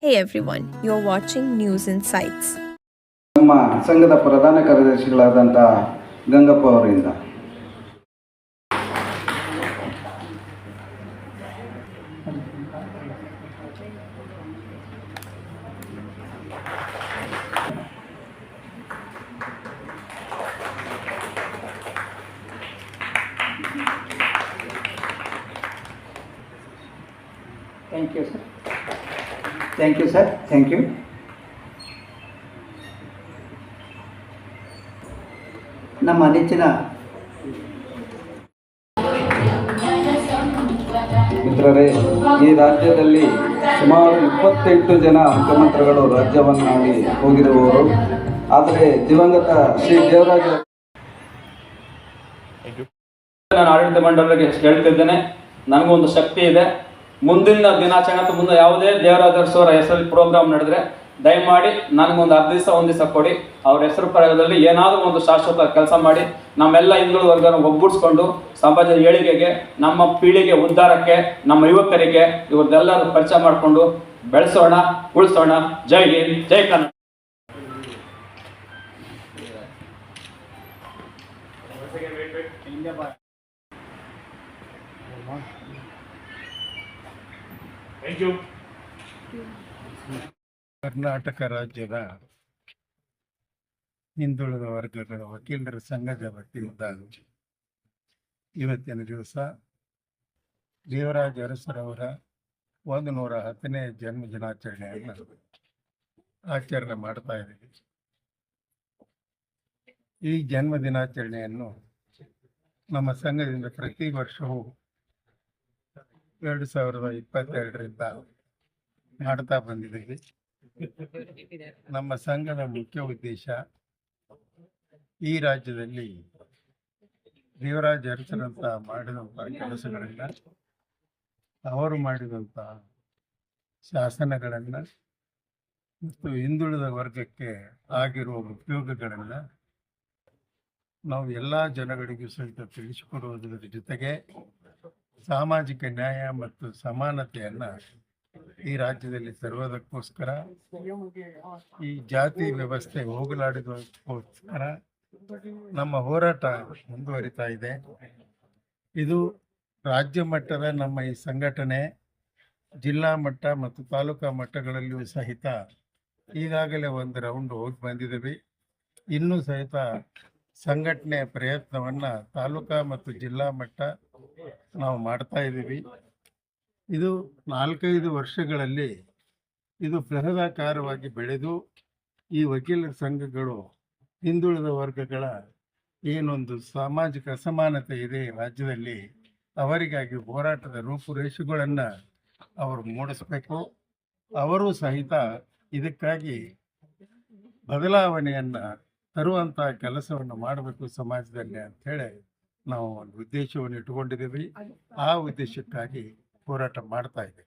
Hey everyone, you're watching News Insights. ನಮ್ಮ ಸಂಘದ ಪ್ರಧಾನ ಕಾರ್ಯದರ್ಶಿಗಳಾದಂಥ ಗಂಗಪ್ಪ ಅವರಿಂದ thank you sir. Thank you. ನಮ್ಮ ನೆಚ್ಚಿನ ಮಿತ್ರರೇ, ಈ ರಾಜ್ಯದಲ್ಲಿ ಸುಮಾರು 28 ಜನ ಮುಖ್ಯಮಂತ್ರಿಗಳು ರಾಜ್ಯವನ್ನಾಗಿ ಹೋಗಿರುವವರು. ಆದರೆ ದಿವಂಗತ ಶ್ರೀ ದೇವರಾಜ ನಾನು ಆಡಳಿತ ಮಂಡಳಿಗೆ ಹೇಳ್ತಿದ್ದೇನೆ, ನನಗೊಂದು ಶಕ್ತಿ ಇದೆ. ಮುಂದಿನ ದಿನಾಚರಣೆ ಅಥವಾ ಮುಂದೆ ಯಾವುದೇ ದೇವರಾಜ ಅವರ ಹೆಸರಲ್ಲಿ ಪ್ರೋಗ್ರಾಮ್ ನಡೆದ್ರೆ ದಯಮಾಡಿ ನನಗೊಂದು 10 ದಿವಸ 1 ದಿವಸ ಕೊಡಿ. ಅವ್ರ ಹೆಸರು ಪರದಲ್ಲಿ ಏನಾದರೂ ಒಂದು ಶಾಶ್ವತ ಕೆಲಸ ಮಾಡಿ ನಮ್ಮೆಲ್ಲ ಹಿಂದುಳಿದ ವರ್ಗನ ಒಗ್ಗೂಡಿಸ್ಕೊಂಡು ಸಮಾಜ ಏಳಿಗೆಗೆ, ನಮ್ಮ ಪೀಳಿಗೆ ಉದ್ಧಾರಕ್ಕೆ, ನಮ್ಮ ಯುವಕರಿಗೆ ಇವ್ರದ್ದೆಲ್ಲರೂ ಪರಿಚಯ ಮಾಡಿಕೊಂಡು ಬೆಳೆಸೋಣ, ಉಳಿಸೋಣ. ಜೈ ಹಿಂದ್, ಜೈ ಕನ್ನಡ. ಕರ್ನಾಟಕ ರಾಜ್ಯದ ಹಿಂದುಳಿದ ವರ್ಗಗಳ ವಕೀಲರ ಸಂಘದ ವತಿಯಿಂದ ಇವತ್ತಿನ ದಿವಸ ದೇವರಾಜ ಅರಸರವರ 110ನೇ ಜನ್ಮ ದಿನಾಚರಣೆಯನ್ನು ಆಚರಣೆ ಮಾಡ್ತಾ ಇದ್ದೀವಿ. ಈ ಜನ್ಮ ದಿನಾಚರಣೆಯನ್ನು ನಮ್ಮ ಸಂಘದಿಂದ ಪ್ರತಿ ವರ್ಷವೂ 2022ರಿಂದ ಮಾಡ್ತಾ ಬಂದಿದ್ದೀವಿ. ನಮ್ಮ ಸಂಘದ ಮುಖ್ಯ ಉದ್ದೇಶ ಈ ರಾಜ್ಯದಲ್ಲಿ ದೇವರಾಜ ಅರಸರಂತ ಮಾಡಿದಂಥ ಕೆಲಸಗಳನ್ನು, ಅವರು ಮಾಡಿದಂಥ ಶಾಸನಗಳನ್ನು ಮತ್ತು ಹಿಂದುಳಿದ ವರ್ಗಕ್ಕೆ ಆಗಿರುವ ಉಪಯೋಗಗಳನ್ನು ನಾವು ಎಲ್ಲ ಜನಗಳಿಗೂ ಸಹಿತ ತಿಳಿಸಿಕೊಡುವುದರ ಜೊತೆಗೆ ಸಾಮಾಜಿಕ ನ್ಯಾಯ ಮತ್ತು ಸಮಾನತೆಯನ್ನು ಈ ರಾಜ್ಯದಲ್ಲಿ ತರುವುದಕ್ಕೋಸ್ಕರ, ಈ ಜಾತಿ ವ್ಯವಸ್ಥೆ ಹೋಗಲಾಡಿದಕ್ಕೋಸ್ಕರ ನಮ್ಮ ಹೋರಾಟ ಮುಂದುವರಿತಾ ಇದೆ. ಇದು ರಾಜ್ಯ ಮಟ್ಟದ ನಮ್ಮ ಈ ಸಂಘಟನೆ ಜಿಲ್ಲಾ ಮಟ್ಟ ಮತ್ತು ತಾಲೂಕಾ ಮಟ್ಟಗಳಲ್ಲಿಯೂ ಸಹಿತ ಈಗಾಗಲೇ ಒಂದು ರೌಂಡ್ ಹೋಗಿ ಬಂದಿದ್ದೀವಿ. ಇನ್ನೂ ಸಹಿತ ಸಂಘಟನೆ ಪ್ರಯತ್ನವನ್ನು ತಾಲೂಕಾ ಮತ್ತು ಜಿಲ್ಲಾ ಮಟ್ಟ ನಾವು ಮಾಡ್ತಾ ಇದ್ದೀವಿ. ಇದು 4-5 ವರ್ಷಗಳಲ್ಲಿ ಇದು ಬೃಹದಾಕಾರವಾಗಿ ಬೆಳೆದು ಈ ವಕೀಲರ ಸಂಘಗಳು ಹಿಂದುಳಿದ ವರ್ಗಗಳ ಏನೊಂದು ಸಾಮಾಜಿಕ ಅಸಮಾನತೆ ಇದೆ ರಾಜ್ಯದಲ್ಲಿ, ಅವರಿಗಾಗಿ ಹೋರಾಟದ ರೂಪುರೇಷೆಗಳನ್ನು ಅವರು ಮೂಡಿಸಬೇಕು. ಅವರು ಸಹಿತ ಇದಕ್ಕಾಗಿ ಬದಲಾವಣೆಯನ್ನು ತರುವಂಥ ಕೆಲಸವನ್ನು ಮಾಡಬೇಕು ಸಮಾಜದಲ್ಲಿ ಅಂಥೇಳಿ ನಾವು ಒಂದು ಉದ್ದೇಶವನ್ನು ಇಟ್ಟುಕೊಂಡಿದ್ದೀವಿ. ಆ ಉದ್ದೇಶಕ್ಕಾಗಿ ಹೋರಾಟ ಮಾಡ್ತಾ ಇದೆ.